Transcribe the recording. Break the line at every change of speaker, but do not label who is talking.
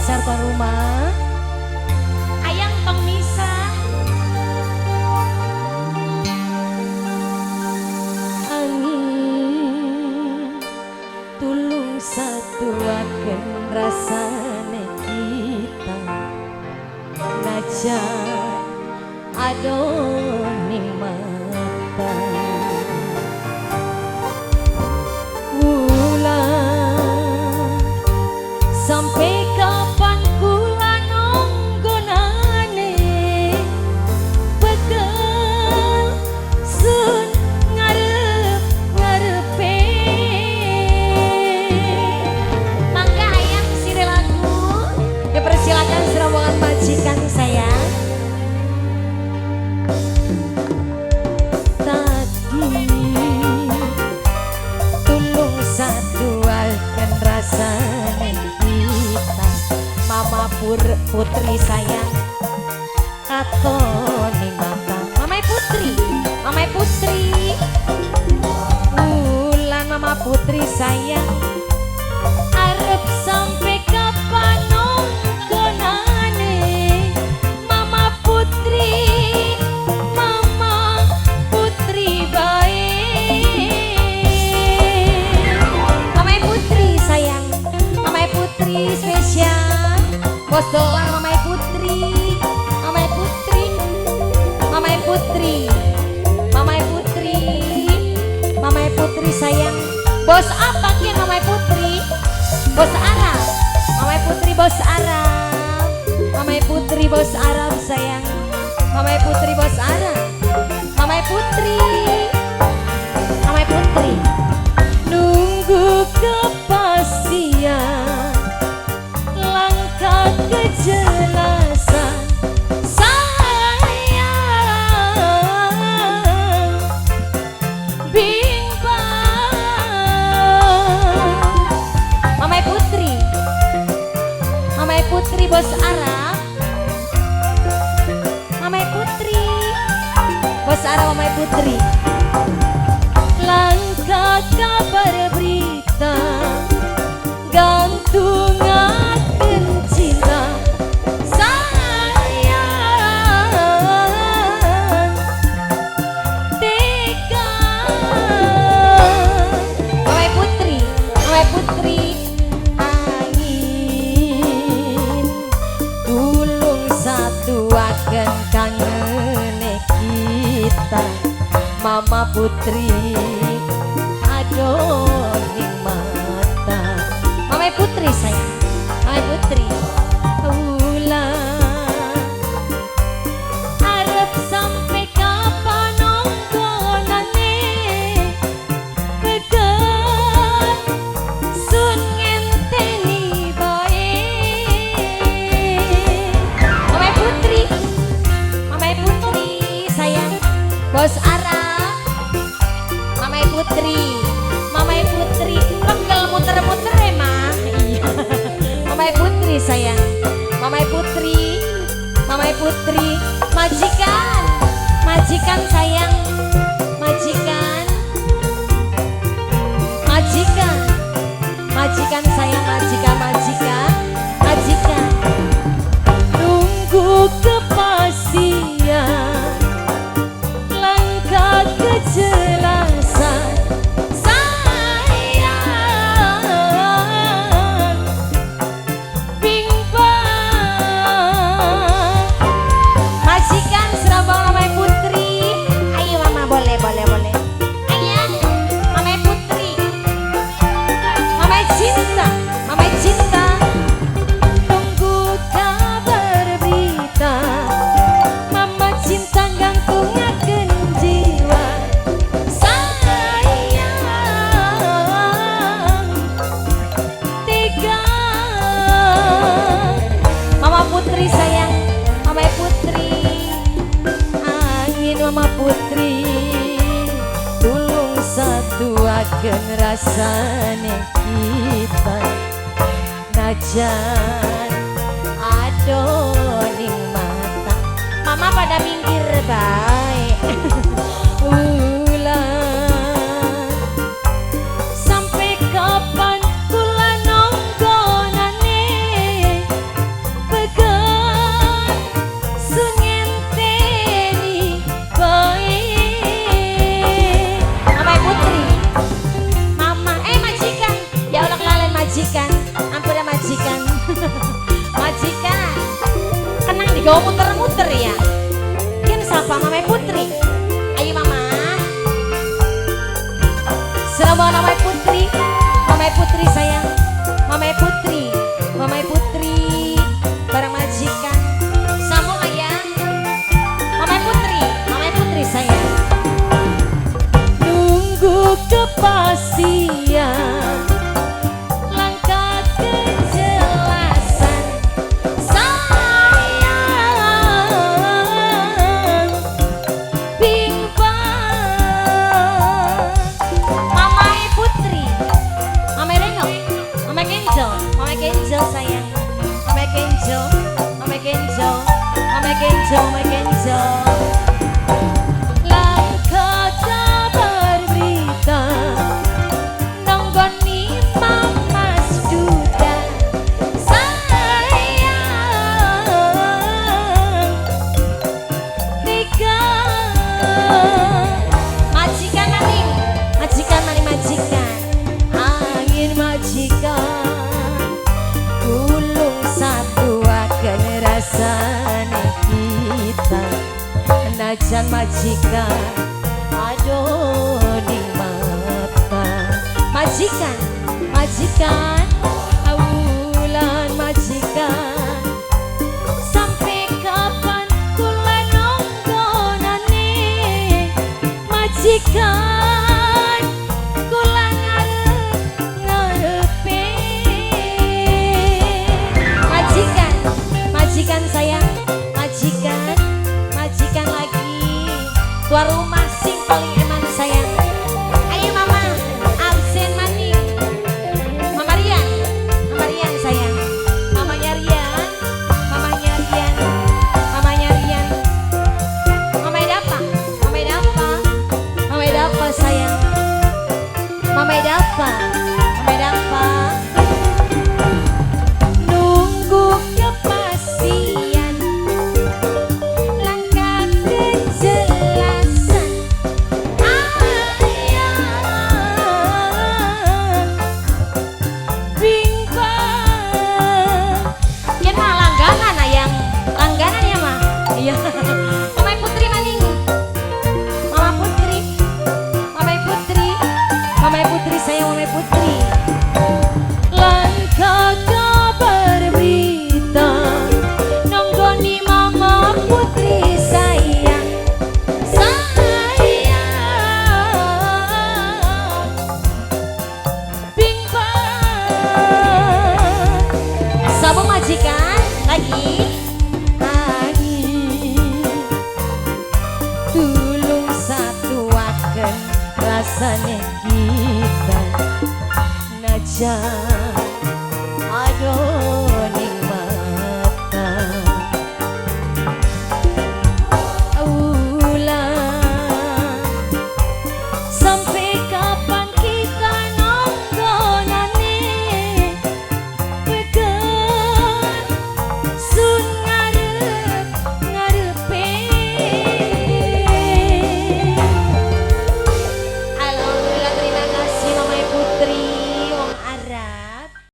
serta rumah ayang pemisah angin tulung satuaken rasane kita najan aduh ning mata sampai kapan kula nonggonane bekel sun ngarep-ngarepe mangga hayang sire lagu dipersilakan serombongan majikan sayang tadi tulung satuaken rasane Mama putri sayang katone mata Mamai putri Wulan mama putri sayang arep sampai kapan nonggonane mama putri bae Mamai putri sayang Mamai putri spesial bos doang Mamai putri sayang bos apa kian Mamai putri bos Arab Mamai putri bos Arab Mamai putri bos Arab sayang Mamai putri bos Arab Mamai putri nunggu kepastian langkah kejelasan sayang bimbang Mamai putri bos Arab Mamai putri bos Arab Mamai putri langkah kabar berita gantungaken cinta sayang tega Mamai putri angin tulung satuaken kangene kita Mama putri aduh ning mata Mamai putri sayang Mamai putri ulang arep sampai kapan nonggonane bekel sun ngenteni bae Mamai putri sayang bos Arab Mamai putri pegel muter-muter emang iya Mamai putri sayang Mamai putri majikan sayang majikan sayang majikan nunggu kepastian langkah kejelasan sayang bimbang majikan serabang Mamai putri ayo mama boleh ayang Mamai putri Mamai cinta tunggu kabar berita mama cinta gantungaken jiwa sayang tega Mama putri sayang Mamai putri angin Mama putri tulung satuaken rasane kita najan aduh ning mata Mama pada minggir baik ulang sampai kapan kula nonggonane Iko muter-muter ya. Kian siapa Mamai Putri? Ayo Mama. Selamat Mamai Putri. Mamai Putri sayang. Mamai Putri. Mamai Putri. Barang majikan. Sambung ayah. Mamai Putri. Mamai Putri sayang. Nunggu kepastian. Kenjo sayang, Mama Kenjo, Mama Kenjo, Mama Kenjo, Mama Kenjo. Langkah kabar berita, nonggoni Mama Duda sayang. Tiga majikan maning, majikan maning majikan, angin majikan. Rasane kita najan majikan aduh di mata majikan majikan awulan majikan sampai kapan kula nonggonane majikan kula ngarepe majikan majikan sayang, majikan, majikan lagi keluar rumah.